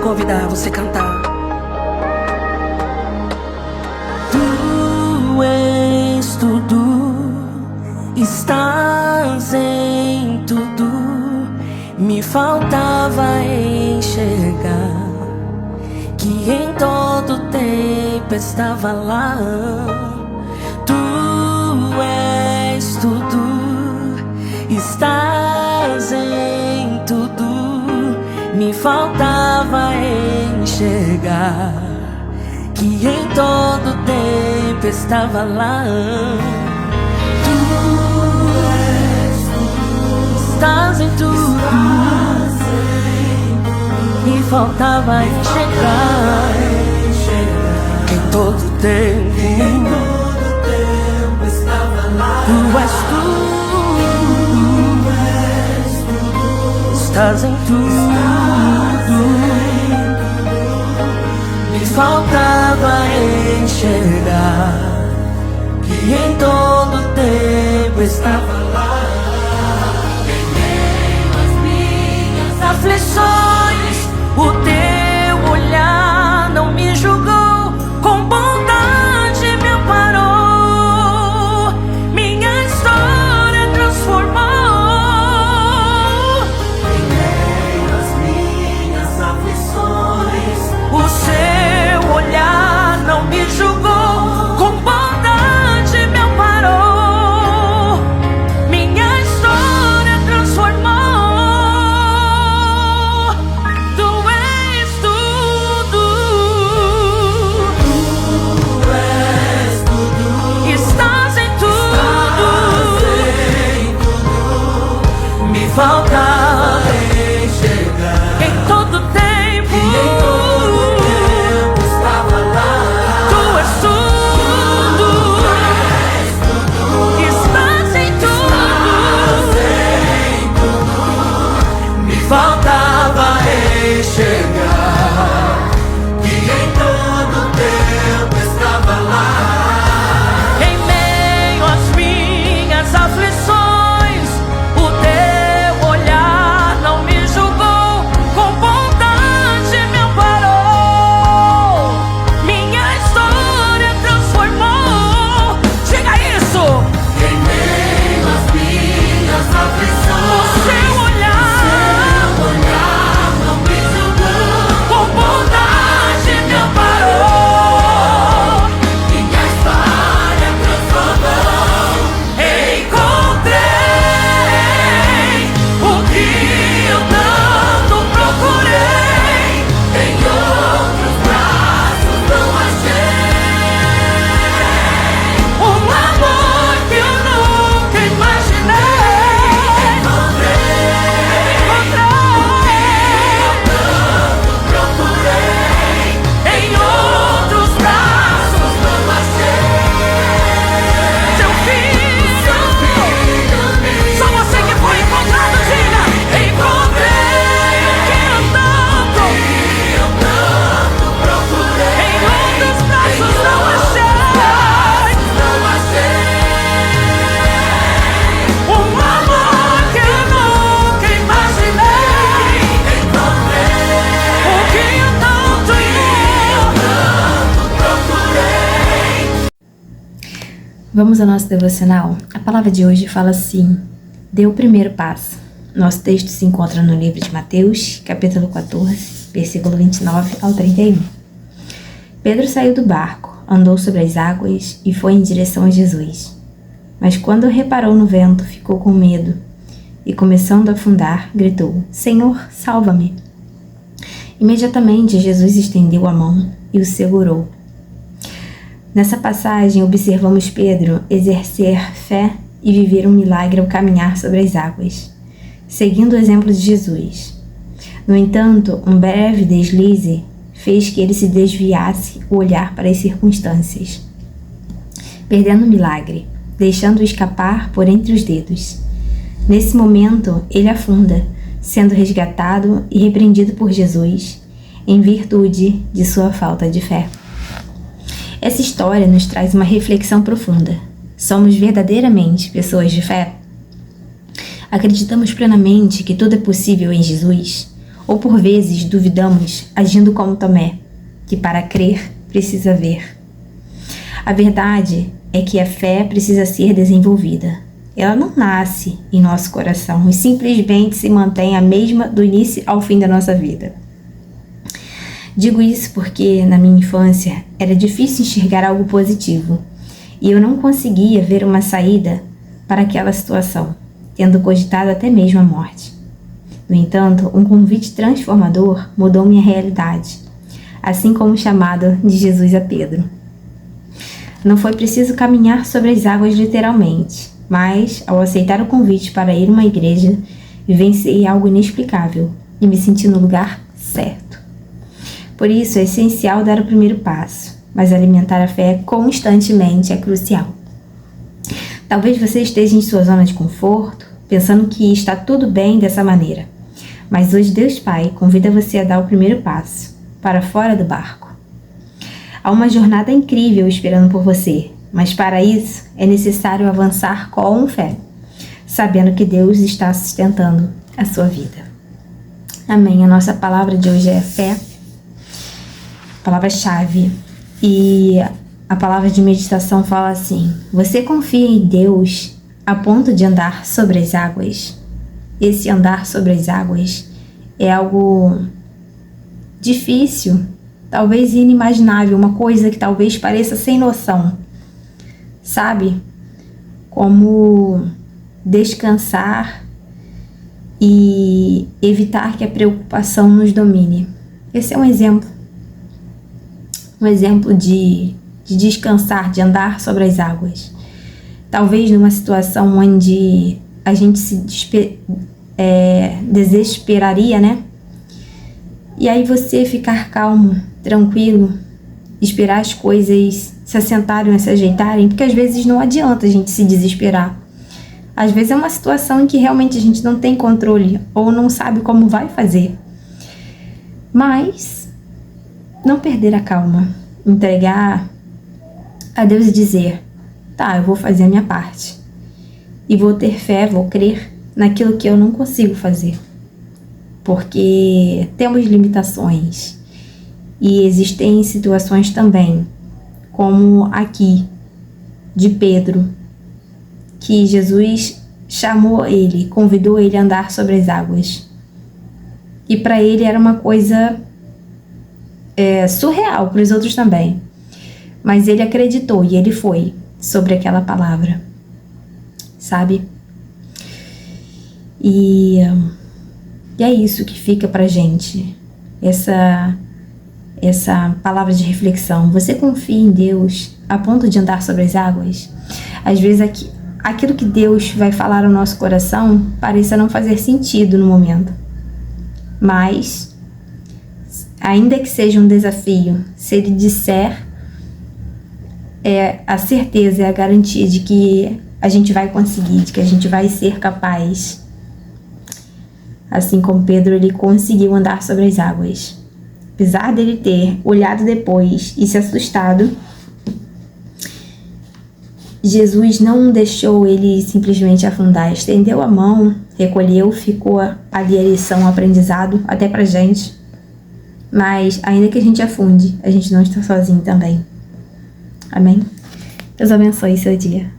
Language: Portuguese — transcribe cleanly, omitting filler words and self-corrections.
convidar você a cantar. Tu és tudo, estás em tudo. Me faltava enxergar que em todo tempo estava lá. Tu és tudo, estás em tudo. Me faltava enxergar que em todo tempo estava lá. Tu és tudo, estás em tudo. Me faltava enxergar em todo tempo estava lá. Tu és tudo, estás em tudo. Me faltava enxergar que em todo tempo estava lá. Em meio às minhas aflições, o teu olhar não me julgou, com bondade me amparou, minha história transformou. Em meio às minhas aflições, o seu olhar não me julgou, com bondade me amparou, minha história transformou. Tu és tudo, estás em tudo. Me faltava enxergar em todo tempo estava lá. Tu és tudo, estás em tudo. Me faltava enxergar que em todo tempo estava lá. Em meio às minhas aflições, o teu olhar não me julgou, com bondade me amparou, minha história transformou. Diga isso! Em meio às minhas aflições, o seu olhar não me julgou, com bondade me amparou, minha história transformou. Encontrei o que eu tanto procurei, em outros braços não achei. Um amor que eu nunca imaginei. Encontrei o que eu tanto procurei, em outros braços não achei. Seu filho, só você que foi encontrado, diga. Encontrei o que eu tanto procurei, em outros braços não achei. Um amor que eu nunca imaginei. Encontrei o que eu tanto procurei. Vamos ao nosso devocional? A palavra de hoje fala assim: dê o primeiro passo. Nosso texto se encontra no livro de Mateus, capítulo 14, versículo 29 ao 31. Pedro saiu do barco, andou sobre as águas e foi em direção a Jesus. Mas quando reparou no vento, ficou com medo e, começando a afundar, gritou: Senhor, salva-me! Imediatamente Jesus estendeu a mão e o segurou. Nessa passagem, observamos Pedro exercer fé e viver um milagre ao caminhar sobre as águas, seguindo o exemplo de Jesus. No entanto, um breve deslize fez que ele se desviasse o olhar para as circunstâncias, perdendo o milagre, deixando-o escapar por entre os dedos. Nesse momento, ele afunda, sendo resgatado e repreendido por Jesus, em virtude de sua falta de fé. Essa história nos traz uma reflexão profunda. Somos verdadeiramente pessoas de fé? Acreditamos plenamente que tudo é possível em Jesus? Ou por vezes duvidamos, agindo como Tomé, que para crer precisa ver. A verdade é que a fé precisa ser desenvolvida. Ela não nasce em nosso coração e simplesmente se mantém a mesma do início ao fim da nossa vida. Digo isso porque, na minha infância, era difícil enxergar algo positivo e eu não conseguia ver uma saída para aquela situação, tendo cogitado até mesmo a morte. No entanto, um convite transformador mudou minha realidade, assim como o chamado de Jesus a Pedro. Não foi preciso caminhar sobre as águas literalmente, mas, ao aceitar o convite para ir a uma igreja, vivenciei algo inexplicável e me senti no lugar certo. Por isso, é essencial dar o primeiro passo, mas alimentar a fé constantemente é crucial. Talvez você esteja em sua zona de conforto, pensando que está tudo bem dessa maneira, mas hoje Deus Pai convida você a dar o primeiro passo, para fora do barco. Há uma jornada incrível esperando por você, mas para isso é necessário avançar com fé, sabendo que Deus está sustentando a sua vida. Amém. A nossa palavra de hoje é fé, palavra-chave. E a palavra de meditação fala assim: você confia em Deus a ponto de andar sobre as águas? Esse andar sobre as águas é algo difícil, talvez inimaginável, uma coisa que talvez pareça sem noção. Sabe? Como descansar e evitar que a preocupação nos domine. Esse é um exemplo de descansar, de andar sobre as águas. Talvez numa situação onde a gente se desesperaria, né? E aí você ficar calmo, tranquilo, esperar as coisas se assentarem, se ajeitarem, porque às vezes não adianta a gente se desesperar. Às vezes é uma situação em que realmente a gente não tem controle ou não sabe como vai fazer. Mas não perder a calma, entregar a Deus e dizer: tá, eu vou fazer a minha parte e vou ter fé, vou crer naquilo que eu não consigo fazer, porque temos limitações e existem situações também, como aqui de Pedro, que Jesus chamou ele, convidou ele a andar sobre as águas, e para ele era uma coisa surreal, para os outros também, mas ele acreditou e ele foi sobre aquela palavra, sabe? E é isso que fica pra gente, essa palavra de reflexão. Você confia em Deus a ponto de andar sobre as águas? Às vezes aquilo que Deus vai falar ao nosso coração pareça não fazer sentido no momento, mas ainda que seja um desafio, se Ele disser, é a certeza, é a garantia de que a gente vai conseguir, de que a gente vai ser capaz. Assim como Pedro, ele conseguiu andar sobre as águas. Apesar dele ter olhado depois e se assustado, Jesus não deixou ele simplesmente afundar. Estendeu a mão, recolheu, ficou ali a lição, o aprendizado, até pra gente. Mas ainda que a gente afunde, a gente não está sozinho também. Amém? Deus abençoe seu dia.